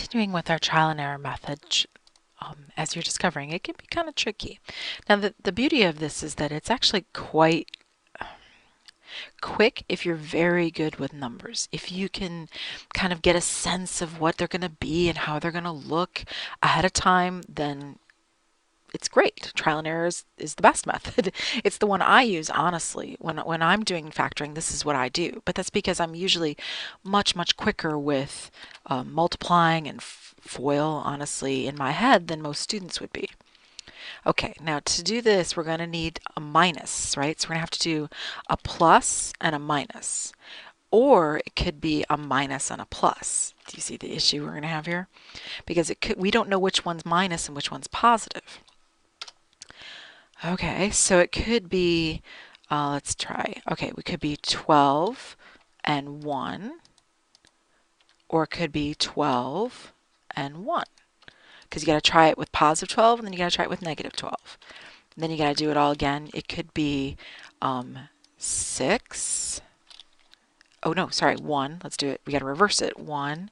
continuing with our trial and error method, as you're discovering, it can be kind of tricky. Now, the beauty of this is that it's actually quite quick if you're very good with numbers. If you can kind of get a sense of what they're going to be and how they're going to look ahead of time, then it's great. Trial and error is the best method. It's the one I use, honestly. When I'm doing factoring, this is what I do. But that's because I'm usually much quicker with multiplying and FOIL, honestly, in my head than most students would be. Okay, now to do this, we're going to need a minus, right? So we're going to have to do a plus and a minus. Or it could be a minus and a plus. Do you see the issue we're going to have here? Because we don't know which one's minus and which one's positive. Okay, so it could be, let's try. Okay, we could be 12 and 1, or it could be 12 and 1. Because you got to try it with positive 12, and then you got to try it with negative 12. And then you got to do it all again. It could be 6. Oh, no, sorry, 1. Let's do it. We got to reverse it. 1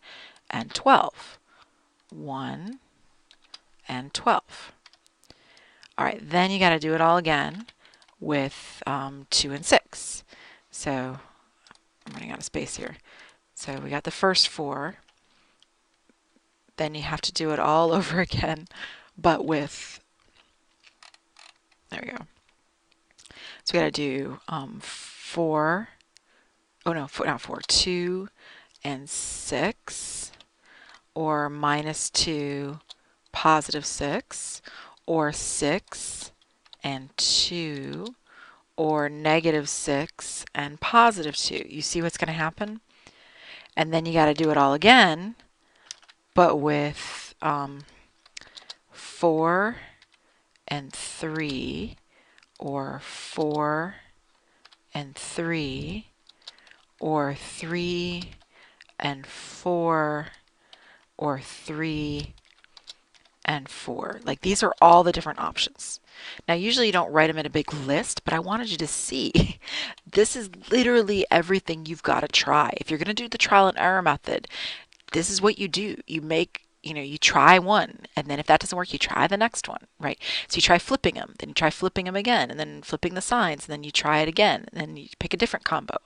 and 12. 1 and 12. All right, then you got to do it all again with 2 and 6. So I'm running out of space here. So we got the first 4. Then you have to do it all over again, but with, there we go. So we got to do 4, oh no, not 4, 2 and 6, or minus 2, positive 6, or 6 and 2, or negative 6 and positive 2. You see what's going to happen? And then you got to do it all again, but with 4 and 3, or 4 and 3, or 3 and 4, or 3 and 4. Like, these are all the different options. Now, usually you don't write them in a big list, but I wanted you to see this is literally everything you've got to try. If you're going to do the trial and error method, this is what you do. You make, you try one, and then if that doesn't work, you try the next one, right? So you try flipping them, then you try flipping them again, and then flipping the signs, and then you try it again, and then you pick a different combo.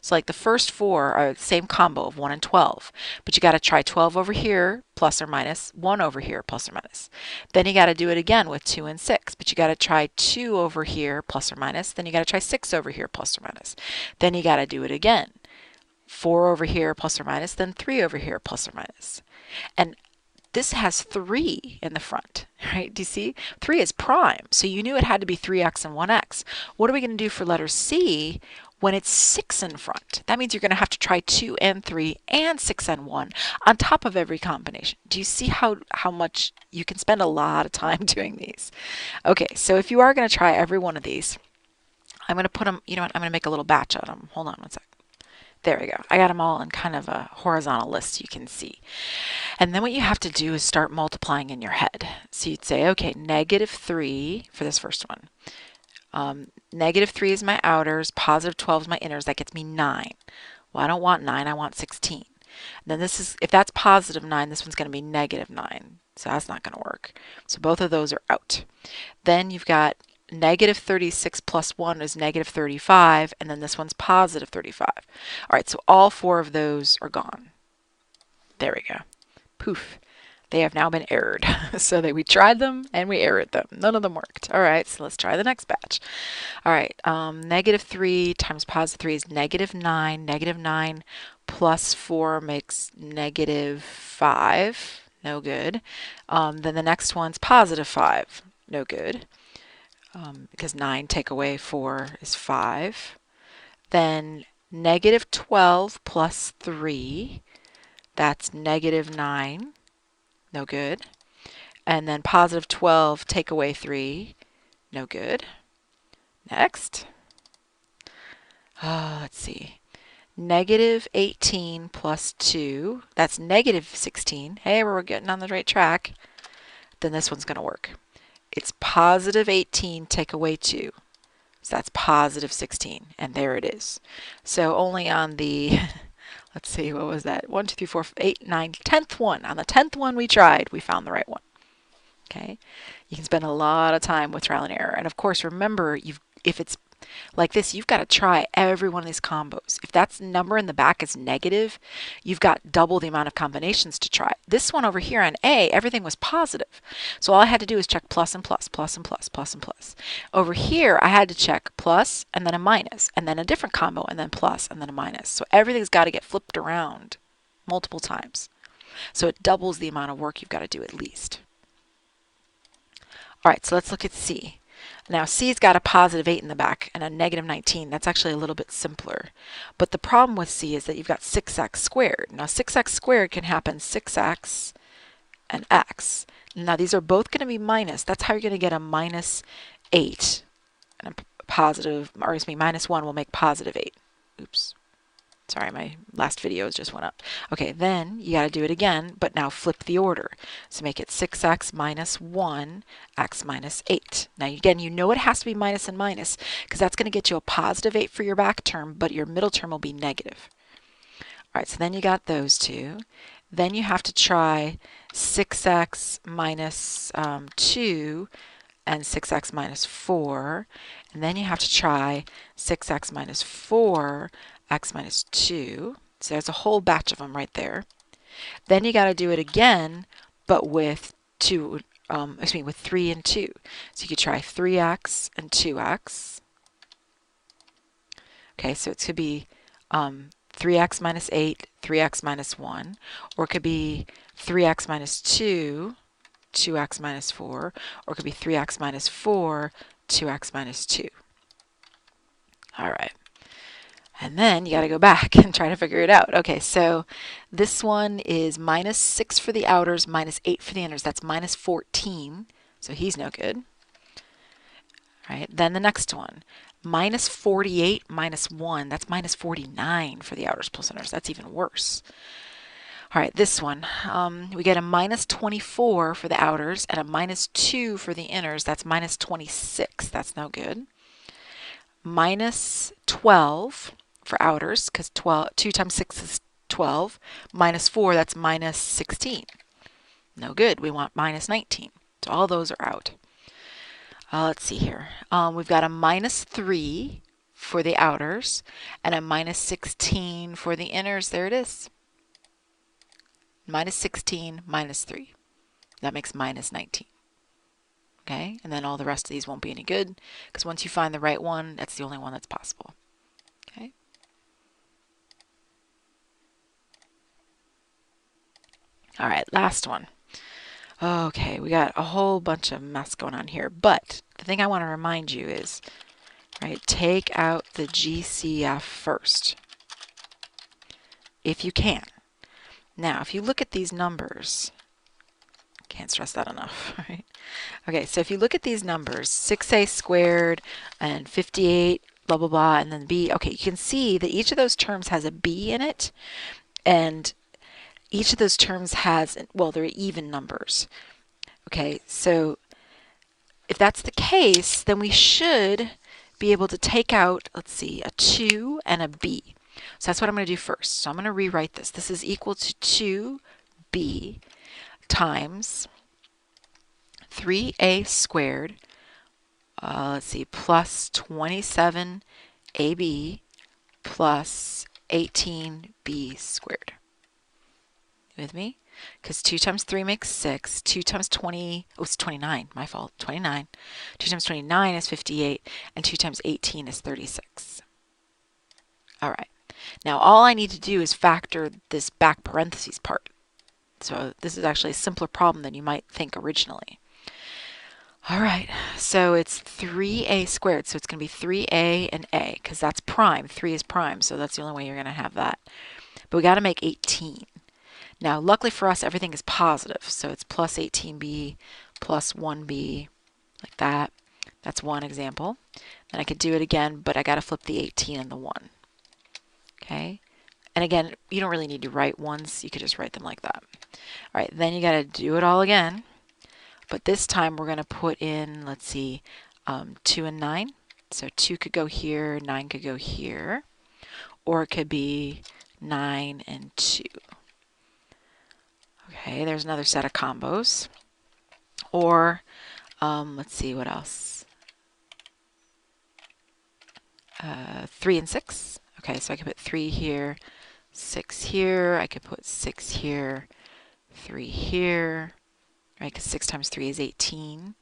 So like the first 4 are the same combo of 1 and 12, but you got to try 12 over here, plus or minus, 1 over here, plus or minus. Then you got to do it again with 2 and 6, but you got to try 2 over here, plus or minus. Then you got to try 6 over here, plus or minus. Then you got to do it again. 4 over here, plus or minus, then 3 over here, plus or minus. And this has 3 in the front, right? Do you see? 3 is prime, so you knew it had to be 3x and 1x. What are we going to do for letter C when it's 6 in front? That means you're going to have to try 2 and 3 and 6 and 1 on top of every combination. Do you see how much you can spend a lot of time doing these? Okay, so if you are going to try every one of these, I'm going to put them, you know what, I'm going to make a little batch of them. Hold on one sec. There we go. I got them all in kind of a horizontal list, you can see. And then what you have to do is start multiplying in your head. So you'd say, okay, negative 3 for this first one. Negative 3 is my outers, positive 12 is my inners. That gets me 9. Well, I don't want 9, I want 16. And then this is, if that's positive 9, this one's going to be negative 9. So that's not going to work. So both of those are out. Then you've got negative 36 plus 1 is negative 35, and then this one's positive 35. All right, so all 4 of those are gone. There we go. Poof. They have now been errored. So that we tried them and we errored them. None of them worked. All right, so let's try the next batch. All right, negative 3 times positive 3 is negative 9. Negative 9 plus 4 makes negative 5. No good. Then the next one's positive 5. No good. Because 9 take away 4 is 5. Then negative 12 plus 3, that's negative 9. No good. And then positive 12 take away 3. No good. Next. Let's see. Negative 18 plus 2, that's negative 16. Hey, we're getting on the right track. Then this one's going to work. It's positive 18 take away 2. So that's positive 16. And there it is. So only on the let's see, what was that? 1, 2, 3, 4, 8, 9, 10th one. On the 10th one we tried, we found the right one. Okay, you can spend a lot of time with trial and error. And of course, remember, if it's like this, you've got to try every one of these combos. If that number in the back is negative, you've got double the amount of combinations to try. This one over here on A, everything was positive. So all I had to do was check plus and plus, plus and plus, plus and plus. Over here, I had to check plus and then a minus, and then a different combo, and then plus and then a minus. So everything's got to get flipped around multiple times. So it doubles the amount of work you've got to do at least. All right, so let's look at C. Now C's got a positive 8 in the back and a negative 19. That's actually a little bit simpler. But the problem with C is that you've got 6x squared. Now 6x squared can happen 6x and x. Now these are both going to be minus. That's how you're going to get a minus 8 and a positive, or excuse me, minus 1 will make positive 8. Oops. Sorry, my last video just went up. Okay, then you got to do it again, but now flip the order. So make it 6x minus 1, x minus 8. Now again, you know it has to be minus and minus because that's going to get you a positive 8 for your back term, but your middle term will be negative. All right, so then you got those two. Then you have to try 6x minus 2 and 6x minus 4. And then you have to try 6x minus 4, x minus 2. So there's a whole batch of them right there. Then you got to do it again, but with 3 and 2. So you could try 3x and 2x. Okay, so it could be 3x minus 8, 3x minus 1, or it could be 3x minus 2, 2x minus 4, or it could be 3x minus 4, 2x minus 2. All right. And then you got to go back and try to figure it out. Okay, so this one is minus 6 for the outers, minus 8 for the inners. That's minus 14, so he's no good. All right, then the next one, minus 48 minus 1. That's minus 49 for the outers plus inners. That's even worse. All right, this one, we get a minus 24 for the outers and a minus 2 for the inners. That's minus 26. That's no good. Minus 12 for outers, because 2 times 6 is 12. Minus 4, that's minus 16. No good. We want minus 19. So all those are out. Let's see here. We've got a minus 3 for the outers and a minus 16 for the inners. There it is. Minus 16 minus 3. That makes minus 19. Okay, and then all the rest of these won't be any good because once you find the right one, that's the only one that's possible. Okay. All right, last one. Okay, we got a whole bunch of mess going on here, but the thing I want to remind you is, right, take out the GCF first, if you can. Now, if you look at these numbers, can't stress that enough, right? Okay, so if you look at these numbers, 6a squared and 58, blah, blah, blah, and then b, okay, you can see that each of those terms has a b in it, and each of those terms has, well, they're even numbers. Okay, so if that's the case, then we should be able to take out, let's see, a 2 and a b. So that's what I'm going to do first. So I'm going to rewrite this. This is equal to 2b times 3a squared, let's see, plus 27ab plus 18b squared. You with me? Because 2 times 3 makes 6. 2 times 20, oh, it's 29, my fault, 29. 2 times 29 is 58, and 2 times 18 is 36. All right. Now all I need to do is factor this back parentheses part. So this is actually a simpler problem than you might think originally. All right, so it's 3a squared, so it's going to be 3a and a, because that's prime. 3 is prime, so that's the only way you're going to have that. But we got to make 18. Now, luckily for us, everything is positive, so it's plus 18b plus 1b, like that. That's one example. Then I could do it again, but I got to flip the 18 and the 1. Okay? And again, you don't really need to write ones. You could just write them like that. All right, then you got to do it all again. But this time we're going to put in, let's see, 2 and 9. So 2 could go here, 9 could go here. Or it could be 9, and 2. Okay, there's another set of combos. Or, let's see what else. 3 and 6. Okay, so I could put 3 here, 6 here. I could put 6 here, 3 here, right? Because 6 times 3 is 18.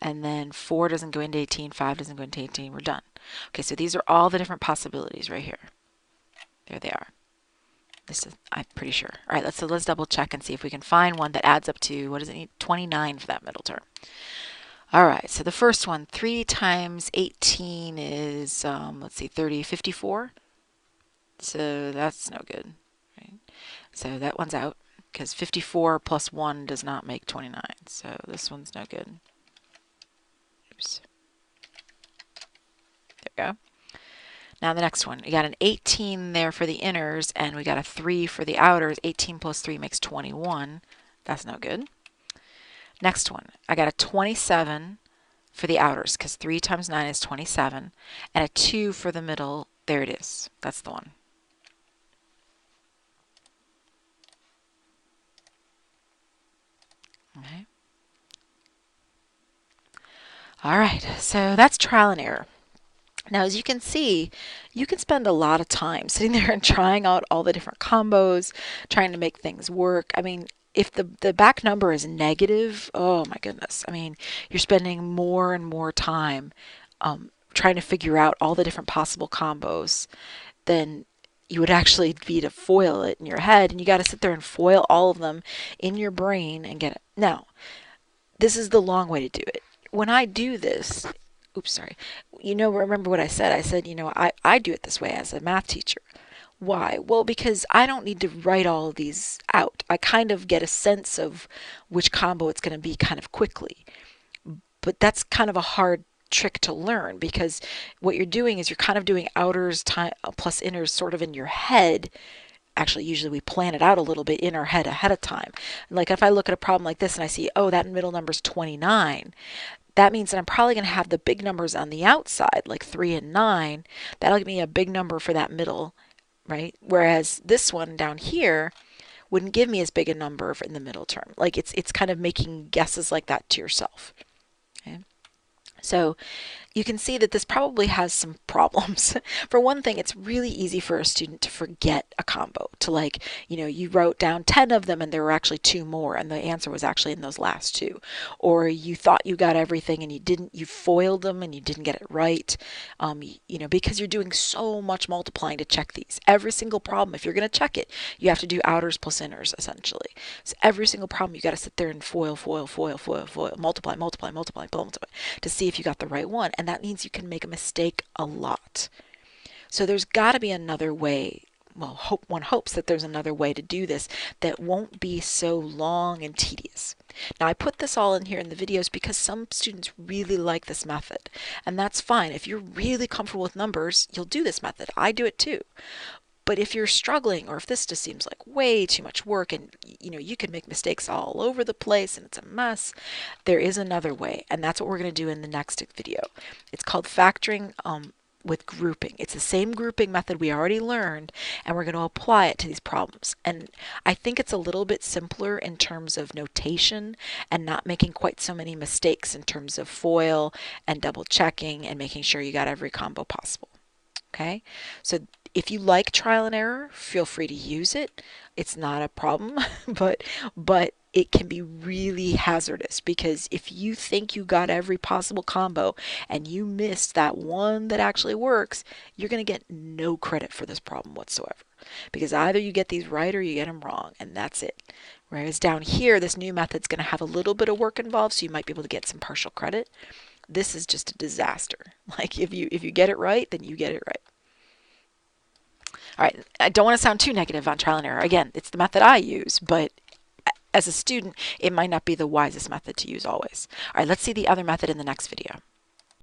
And then 4 doesn't go into 18, 5 doesn't go into 18. We're done. Okay, so these are all the different possibilities right here. There they are. This is, I'm pretty sure. All right, let's double check and see if we can find one that adds up to, what does it need? 29 for that middle term. All right, so the first one, 3 times 18 is, let's see, 30, 54. So that's no good. Right? So that one's out because 54 plus 1 does not make 29. So this one's no good. Oops. There we go. Now the next one, we got an 18 there for the inners, and we got a 3 for the outers. 18 plus 3 makes 21. That's no good. Next one, I got a 27 for the outers, because 3 times 9 is 27, and a 2 for the middle. There it is. That's the one. Okay. All right, so that's trial and error. Now, as you can see, you can spend a lot of time sitting there and trying out all the different combos, trying to make things work. I mean, if the back number is negative, oh my goodness. I mean, you're spending more and more time trying to figure out all the different possible combos than you would actually be to foil it in your head. And you got to sit there and foil all of them in your brain and get it. Now, this is the long way to do it. When I do this, oops, sorry. Remember what I said? I said, I do it this way as a math teacher. Why? Well, because I don't need to write all of these out. I kind of get a sense of which combo it's going to be kind of quickly. But that's kind of a hard trick to learn because what you're doing is you're kind of doing outers plus inners sort of in your head. Actually, usually we plan it out a little bit in our head ahead of time. Like if I look at a problem like this and I see, oh, that middle number is 29, that means that I'm probably going to have the big numbers on the outside, like 3 and 9. That'll give me a big number for that middle, right? Whereas this one down here wouldn't give me as big a number in the middle term. Like it's kind of making guesses like that to yourself. Okay? So you can see that this probably has some problems. For one thing, it's really easy for a student to forget a combo, to you wrote down 10 of them and there were actually 2 more and the answer was actually in those last 2. Or you thought you got everything and you didn't, you foiled them and you didn't get it right. Because you're doing so much multiplying to check these. Every single problem, if you're going to check it, you have to do outers plus inners essentially. So every single problem you got to sit there and foil, multiply to see if you got the right one. And that means you can make a mistake a lot. So there's got to be another way. Well, one hopes that there's another way to do this that won't be so long and tedious. Now, I put this all in here in the videos because some students really like this method, and that's fine. If you're really comfortable with numbers, you'll do this method. I do it too. But if you're struggling, or if this just seems like way too much work and you can make mistakes all over the place and it's a mess, there is another way, and that's what we're going to do in the next video. It's called factoring with grouping. It's the same grouping method we already learned, and we're going to apply it to these problems. And I think it's a little bit simpler in terms of notation and not making quite so many mistakes in terms of FOIL and double checking and making sure you got every combo possible. Okay, so if you like trial and error, feel free to use it. It's not a problem, but it can be really hazardous because if you think you got every possible combo and you missed that one that actually works, you're going to get no credit for this problem whatsoever. Because either you get these right or you get them wrong, and that's it. Whereas down here, this new method's going to have a little bit of work involved, so you might be able to get some partial credit. This is just a disaster. Like if you get it right, then you get it right. All right, I don't want to sound too negative on trial and error. Again, it's the method I use, but as a student, it might not be the wisest method to use always. All right, let's see the other method in the next video.